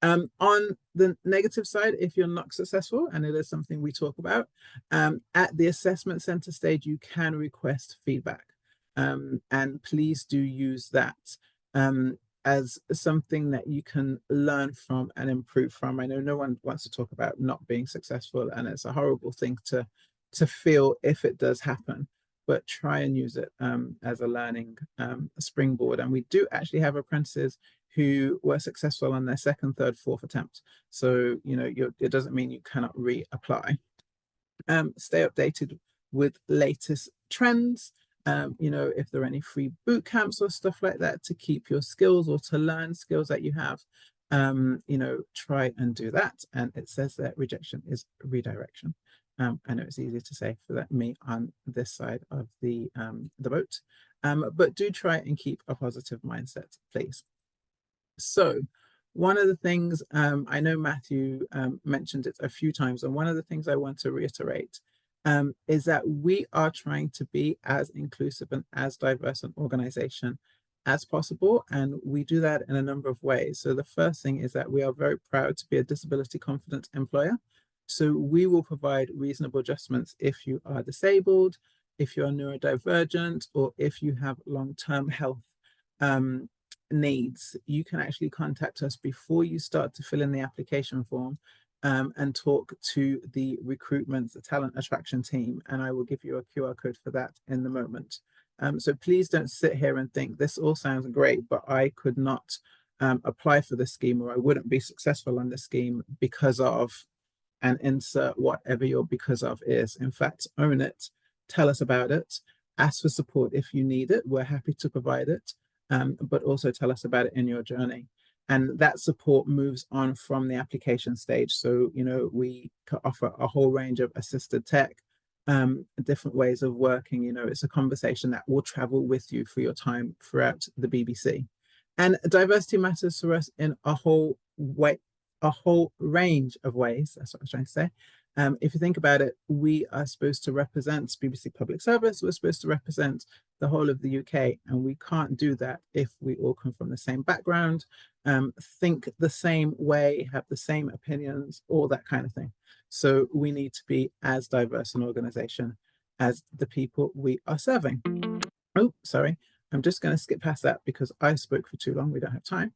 On the negative side, if you're not successful, and it is something we talk about, at the assessment center stage, you can request feedback. And please do use that as something that you can learn from and improve from. I know no one wants to talk about not being successful, and it's a horrible thing to feel if it does happen, but try and use it as a learning springboard. And we do actually have apprentices who were successful on their second, third, fourth attempt. So, you know, it doesn't mean you cannot reapply. Stay updated with latest trends. You know, if there are any free boot camps or stuff like that to keep your skills or to learn skills that you have, you know, try and do that. And it says that rejection is redirection. I know it's easier to say for that me on this side of the boat, but do try and keep a positive mindset, please. So one of the things, I know Matthew mentioned it a few times, and one of the things I want to reiterate is that we are trying to be as inclusive and as diverse an organization as possible, and we do that in a number of ways. So the first thing is that we are very proud to be a disability confident employer. So we will provide reasonable adjustments if you are disabled, if you're neurodivergent, or if you have long-term health needs. You can actually contact us before you start to fill in the application form and talk to the recruitment, the talent attraction team, and I will give you a QR code for that in the moment. So please don't sit here and think this all sounds great, but I could not apply for the scheme, or I wouldn't be successful on the scheme because of, and insert whatever your because of is. In fact, own it, tell us about it, ask for support if you need it. We're happy to provide it, but also tell us about it in your journey. And that support moves on from the application stage. So, you know, we offer a whole range of assisted tech, different ways of working. You know, it's a conversation that will travel with you for your time throughout the BBC. And diversity matters for us in a whole range of ways. That's what I was trying to say. If you think about it, we are supposed to represent BBC Public Service. We're supposed to represent the whole of the UK, and we can't do that if we all come from the same background, think the same way, have the same opinions, all that kind of thing. So we need to be as diverse an organization as the people we are serving. Oh, sorry. I'm just going to skip past that because I spoke for too long. We don't have time.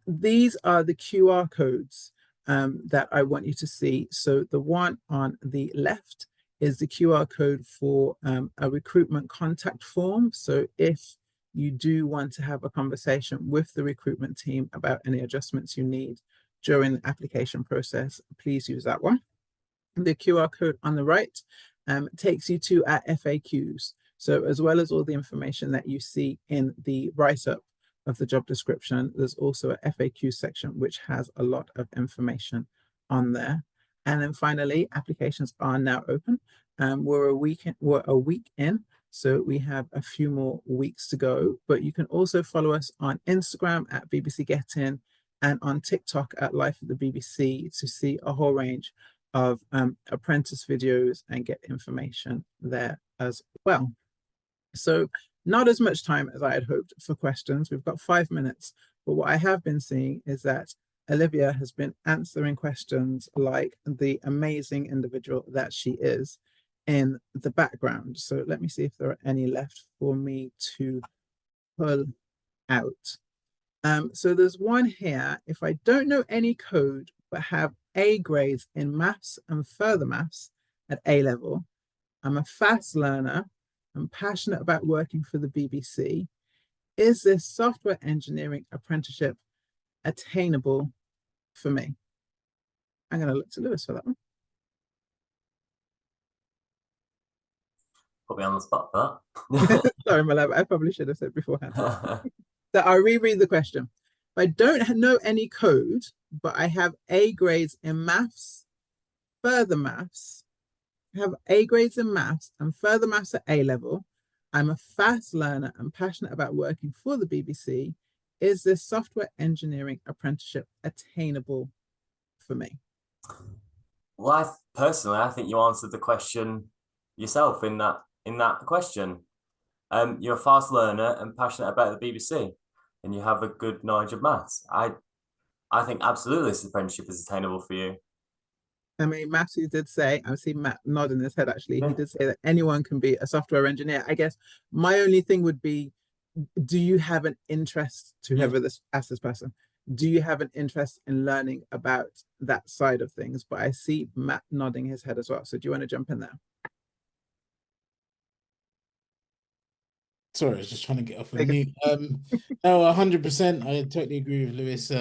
These are the QR codes that I want you to see. So the one on the left is the QR code for a recruitment contact form. So if you do want to have a conversation with the recruitment team about any adjustments you need during the application process, please use that one. The QR code on the right takes you to our FAQs. So as well as all the information that you see in the write-up of the job description, there's also a FAQ section which has a lot of information on there. And then finally, applications are now open. We're a week in, so we have a few more weeks to go. But you can also follow us on Instagram at BBC Get In and on TikTok at Life of the BBC to see a whole range of apprentice videos and get information there as well. So not as much time as I had hoped for questions. We've got 5 minutes, but what I have been seeing is that Olivia has been answering questions like the amazing individual that she is in the background. So let me see if there are any left for me to pull out. So there's one here. If I don't know any code, but have A grades in maths and further maths at A level, I'm a fast learner, I'm passionate about working for the BBC. Is this software engineering apprenticeship attainable for me? I'm going to look to Lewis for that one. Put me on the spot for that. Sorry, my love, I probably should have said beforehand. So I'll reread the question. If I don't know any code, but I have A grades in maths, further maths, have A grades in maths and further maths at A level, I'm a fast learner and passionate about working for the BBC. Is this software engineering apprenticeship attainable for me? Well, personally, I think you answered the question yourself in that question. You're a fast learner and passionate about the BBC, and you have a good knowledge of maths. I think absolutely this apprenticeship is attainable for you. I mean, Matthew did say, I see Matt nodding his head actually, he did say that anyone can be a software engineer. I guess my only thing would be, do you have an interest, to whoever this asked this person, do you have an interest in learning about that side of things? But I see Matt nodding his head as well. So do you want to jump in there? Sorry, I was just trying to get off of mute. No, 100%. I totally agree with Lewis.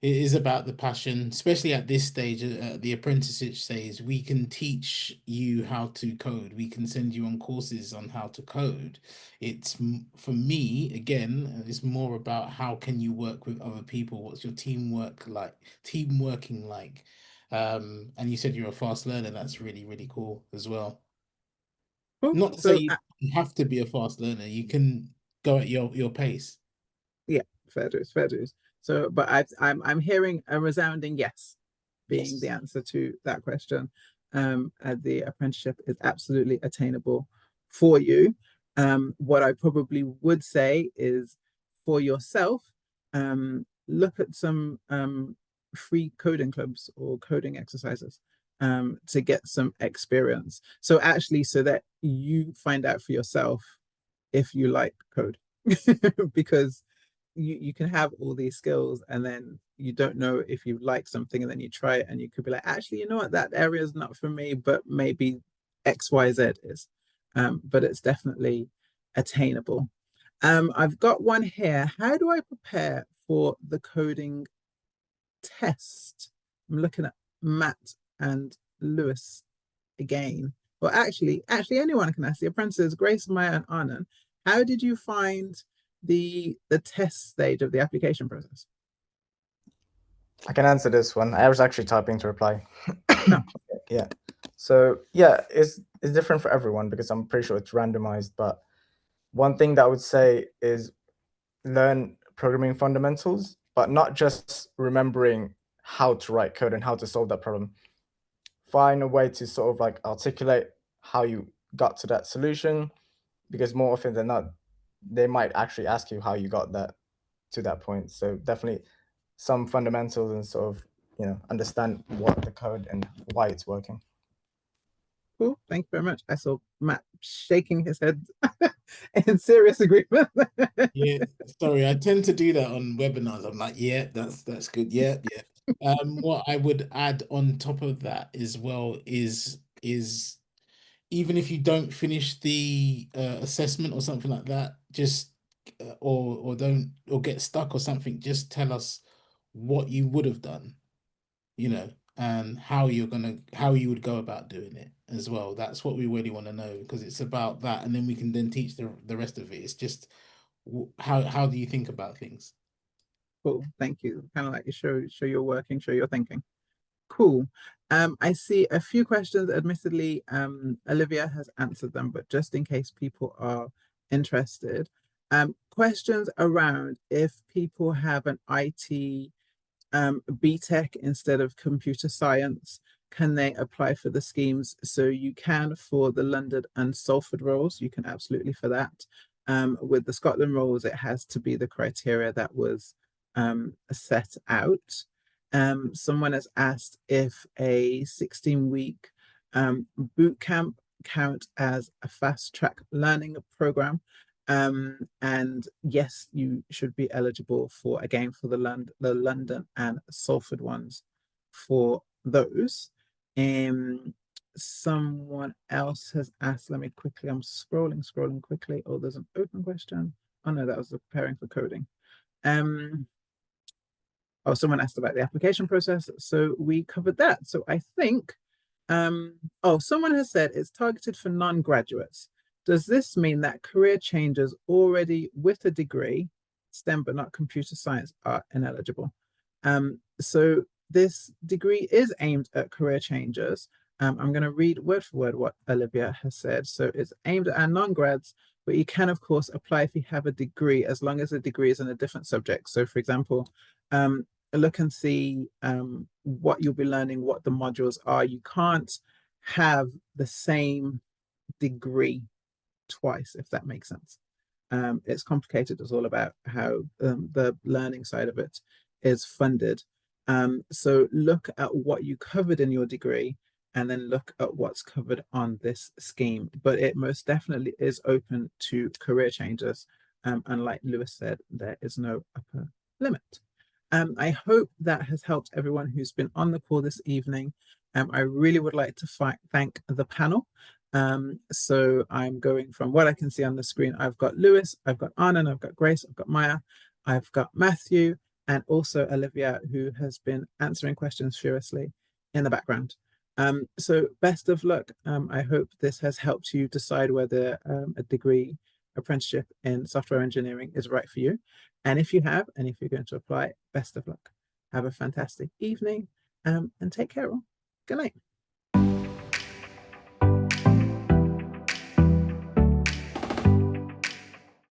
It is about the passion, especially at this stage, the apprenticeship stage. We can teach you how to code. We can send you on courses on how to code. It's, for me, again, it's more about how can you work with other people? What's your teamwork like? Team working like? And you said you're a fast learner. That's really, really cool as well. Cool. Not to say you have to be a fast learner. You can go at your pace. Yeah, fair dues, fair dues. So, but I'm hearing a resounding yes, being the answer to that question. The apprenticeship is absolutely attainable for you. What I probably would say is for yourself, look at some free coding clubs or coding exercises to get some experience. So actually, so that you find out for yourself if you like code, because you can have all these skills and then you don't know if you like something, and then you try it and you could be like, actually, you know what, that area is not for me, but maybe XYZ is. But it's definitely attainable. I've got one here. How do I prepare for the coding test? I'm looking at Matt and Lewis again. Well, actually anyone can ask. The apprentices, Grace, Maya, and Anand. How did you find the test stage of the application process? I can answer this one. I was actually typing to reply. Yeah. So yeah, it's different for everyone because I'm pretty sure it's randomized. But one thing that I would say is learn programming fundamentals, but not just remembering how to write code and how to solve that problem. Find a way to sort of like articulate how you got to that solution, because more often than not, they might actually ask you how you got that to that point. So definitely some fundamentals and sort of, understand what the code and why it's working. Cool, thank you very much. I saw Matt shaking his head in serious agreement. Yeah, sorry, I tend to do that on webinars. I'm like, yeah, that's good. Yeah. What I would add on top of that as well is even if you don't finish the assessment or something like that, just or don't, or get stuck or something, just tell us what you would have done, you know, and how you would go about doing it as well. That's what we really want to know, because it's about that, and then we can then teach the rest of it. It's just how do you think about things? Cool, thank you. Kind of like you show your working, show your thinking. Cool. I see a few questions. Admittedly, Olivia has answered them, but just in case people are interested, questions around if people have an IT BTech instead of computer science, can they apply for the schemes? So you can for the London and Salford roles, you can absolutely for that. With the Scotland roles, it has to be the criteria that was set out. Someone has asked if a 16-week boot camp count as a fast track learning program. And yes, you should be eligible for, again, for the London and Salford ones for those. Someone else has asked, let me quickly, I'm scrolling quickly. Oh, there's an open question. Oh no, that was the preparing for coding. Oh, someone asked about the application process. So we covered that. So I think, oh, someone has said it's targeted for non-graduates. Does this mean that career changers already with a degree, STEM but not computer science, are ineligible? So this degree is aimed at career changers. I'm going to read word for word what Olivia has said. So it's aimed at non-grads, but you can, of course, apply if you have a degree, as long as the degree is in a different subject. So for example, look and see what you'll be learning, what the modules are. You can't have the same degree twice, if that makes sense. It's complicated. It's all about how the learning side of it is funded. So look at what you covered in your degree and then look at what's covered on this scheme. But it most definitely is open to career changers. And like Lewis said, there is no upper limit. I hope that has helped everyone who's been on the call this evening. I really would like to thank the panel. So I'm going from what I can see on the screen. I've got Lewis, I've got Anand, I've got Grace, I've got Maya, I've got Matthew, and also Olivia, who has been answering questions furiously in the background. So best of luck. I hope this has helped you decide whether a degree apprenticeship in software engineering is right for you. And if you have, and if you're going to apply, best of luck. Have a fantastic evening and take care all. Good night.